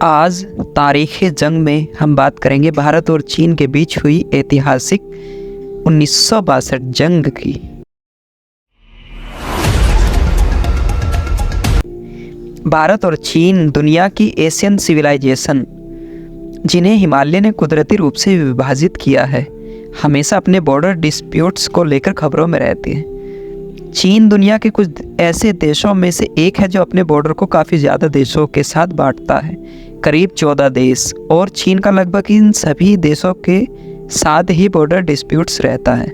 आज तारीख़ जंग में हम बात करेंगे भारत और चीन के बीच हुई ऐतिहासिक 1962 जंग की। भारत और चीन दुनिया की एशियन सिविलाइजेशन, जिन्हें हिमालय ने कुदरती रूप से विभाजित किया है, हमेशा अपने बॉर्डर डिस्प्यूट्स को लेकर खबरों में रहती है। चीन दुनिया के कुछ ऐसे देशों में से एक है जो अपने बॉर्डर को काफ़ी ज़्यादा देशों के साथ बांटता है, करीब 14 देश, और चीन का लगभग इन सभी देशों के साथ ही बॉर्डर डिस्प्यूट्स रहता है।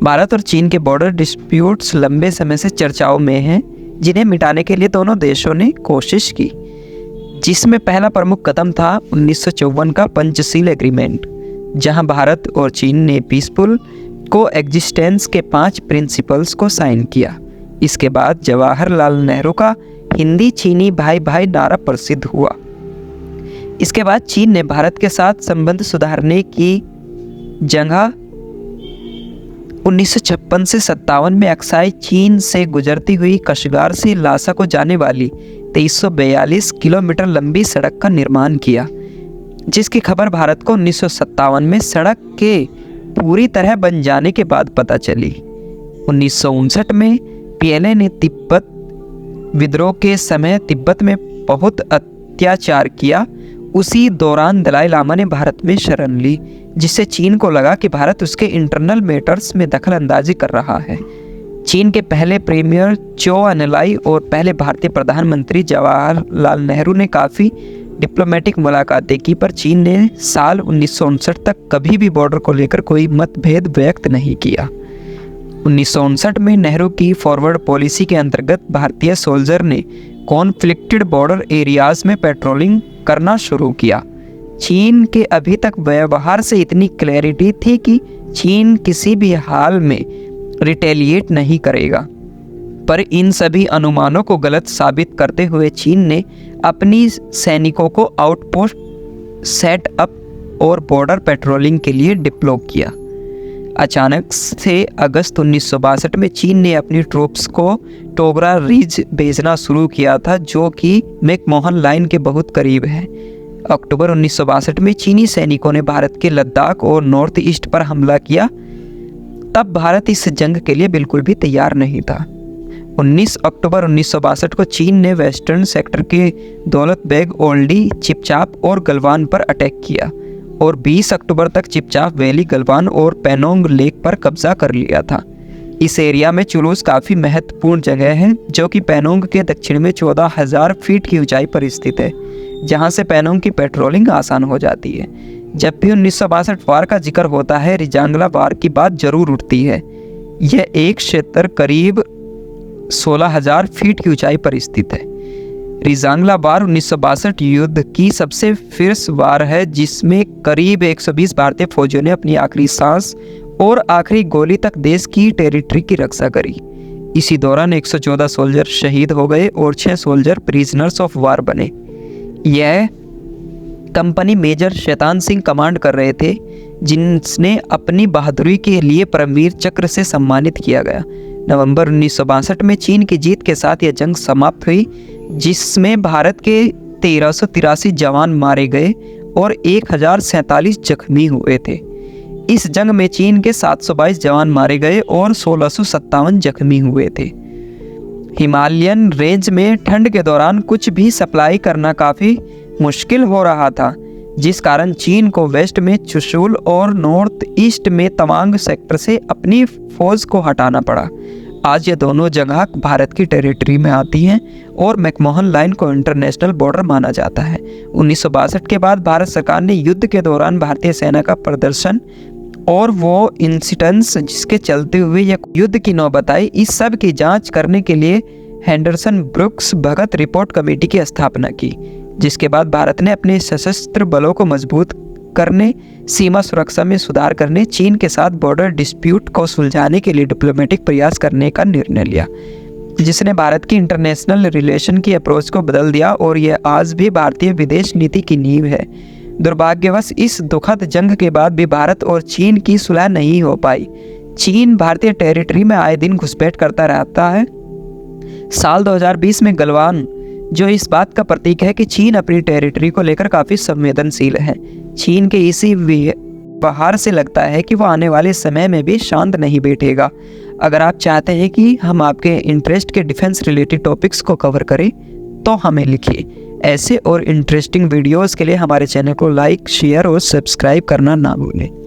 भारत और चीन के बॉर्डर डिस्प्यूट्स लंबे समय से चर्चाओं में हैं, जिन्हें मिटाने के लिए दोनों देशों ने कोशिश की, जिसमें पहला प्रमुख कदम था 1954 का पंचशील एग्रीमेंट, जहां भारत और चीन ने पीसफुल को एग्जिस्टेंस के 5 प्रिंसिपल्स को साइन किया। इसके बाद जवाहरलाल नेहरू का हिंदी चीनी भाई भाई नारा प्रसिद्ध हुआ। इसके बाद चीन ने भारत के साथ संबंध सुधारने की जगह 1956 से 57 में अक्साई चीन से गुजरती हुई कशगार से लासा को जाने वाली 2342 किलोमीटर लंबी सड़क का निर्माण किया, जिसकी खबर भारत को 1957 में सड़क के पूरी तरह बन जाने के बाद पता चली। 1959 में पीएलए ने तिब्बत विद्रोह के समय तिब्बत में बहुत अत्याचार किया। उसी दौरान दलाई लामा ने भारत में शरण ली, जिससे चीन को लगा कि भारत उसके इंटरनल मैटर्स में दखल अंदाजी कर रहा है। चीन के पहले प्रीमियर चो अनलाई और पहले भारतीय प्रधानमंत्री जवाहरलाल नेहरू ने काफ़ी डिप्लोमेटिक मुलाकातें की, पर चीन ने साल 1959 तक कभी भी बॉर्डर को लेकर कोई मतभेद व्यक्त नहीं किया। 1959 में नेहरू की फॉरवर्ड पॉलिसी के अंतर्गत भारतीय सोल्जर ने कॉन्फ्लिक्टेड बॉर्डर एरियाज में पेट्रोलिंग करना शुरू किया। चीन के अभी तक व्यवहार से इतनी क्लैरिटी थी कि चीन किसी भी हाल में रिटेलिएट नहीं करेगा, पर इन सभी अनुमानों को गलत साबित करते हुए चीन ने अपनी सैनिकों को आउटपोस्ट सेटअप और बॉर्डर पेट्रोलिंग के लिए डिप्लॉय किया। अचानक से अगस्त 1962 में चीन ने अपनी ट्रूप्स को टोगरा रिज भेजना शुरू किया था, जो कि मैकमोहन लाइन के बहुत करीब है। अक्टूबर 1962 में चीनी सैनिकों ने भारत के लद्दाख और नॉर्थ ईस्ट पर हमला किया। तब भारत इस जंग के लिए बिल्कुल भी तैयार नहीं था। 19 अक्टूबर 1962 को चीन ने वेस्टर्न सेक्टर के दौलत बेग, ओल्डी, चिपचाप और गलवान पर अटैक किया और 20 अक्टूबर तक चिपचाप वैली, गलवान और पैनोंग लेक पर कब्जा कर लिया था। इस एरिया में चुलूस काफ़ी महत्वपूर्ण जगह है, जो कि पैनोंग के दक्षिण में 14,000 फीट की ऊंचाई पर स्थित है, जहां से पैनोंग की पेट्रोलिंग आसान हो जाती है। जब भी 1962 वार का जिक्र होता है, रिजांगला वार की बात जरूर उठती है। यह एक क्षेत्र करीब 16,000 फीट की ऊंचाई पर स्थित है। रिजांगला वार 1962 युद्ध की सबसे फिरस वार है, जिसमें करीब 120 भारतीय फौजियों ने अपनी आखिरी सांस और आखिरी गोली तक देश की टेरिटरी की रक्षा करी। इसी दौरान 114 सोल्जर शहीद हो गए और 6 सोल्जर प्रिजनर्स ऑफ वार बने। यह company major Shaitan Singh command कर रहे थे, जिनने अपनी बहादुरी के लिए परमवीर चक्र से सम्मानित किया गया। नवंबर 1962 में चीन की जीत के साथ यह जंग समाप्त हुई, जिसमें भारत के 1383 जवान मारे गए और 1047 जख्मी हुए थे। इस जंग में चीन के 722 जवान मारे गए और 1657 जख्मी हुए थे। हिमालयन रेंज में ठंड के दौरान कुछ भी सप्लाई करना काफ़ी मुश्किल हो रहा था, जिस कारण चीन को वेस्ट में चुशुल और नॉर्थ ईस्ट में तवांग सेक्टर से अपनी फौज को हटाना पड़ा। आज ये दोनों जगह भारत की टेरिटरी में आती हैं और मैकमोहन लाइन को इंटरनेशनल बॉर्डर माना जाता है। 1962 के बाद भारत सरकार ने युद्ध के दौरान भारतीय सेना का प्रदर्शन और वो इंसिडेंट्स जिसके चलते हुए यह युद्ध की नौबत आई, इस सब की जांच करने के लिए हेंडरसन ब्रुक्स भगत रिपोर्ट कमेटी की स्थापना की, जिसके बाद भारत ने अपने सशस्त्र बलों को मजबूत करने, सीमा सुरक्षा में सुधार करने, चीन के साथ बॉर्डर डिस्प्यूट को सुलझाने के लिए डिप्लोमेटिक प्रयास करने का निर्णय लिया, जिसने भारत की इंटरनेशनल रिलेशन की अप्रोच को बदल दिया और यह आज भी भारतीय विदेश नीति की नींव है। दुर्भाग्यवश इस दुखद जंग के बाद भी भारत और चीन की सुलह नहीं हो पाई। चीन भारतीय टेरिटरी में आए दिन घुसपैठ करता रहता है। साल 2020 में गलवान जो इस बात का प्रतीक है कि चीन अपनी टेरिटरी को लेकर काफ़ी संवेदनशील है। चीन के इसी व्यवहार से लगता है कि वो आने वाले समय में भी शांत नहीं बैठेगा। अगर आप चाहते हैं कि हम आपके इंटरेस्ट के डिफेंस रिलेटेड टॉपिक्स को कवर करें तो हमें लिखिए। ऐसे और इंटरेस्टिंग वीडियोस के लिए हमारे चैनल को लाइक, शेयर और सब्सक्राइब करना ना भूलें।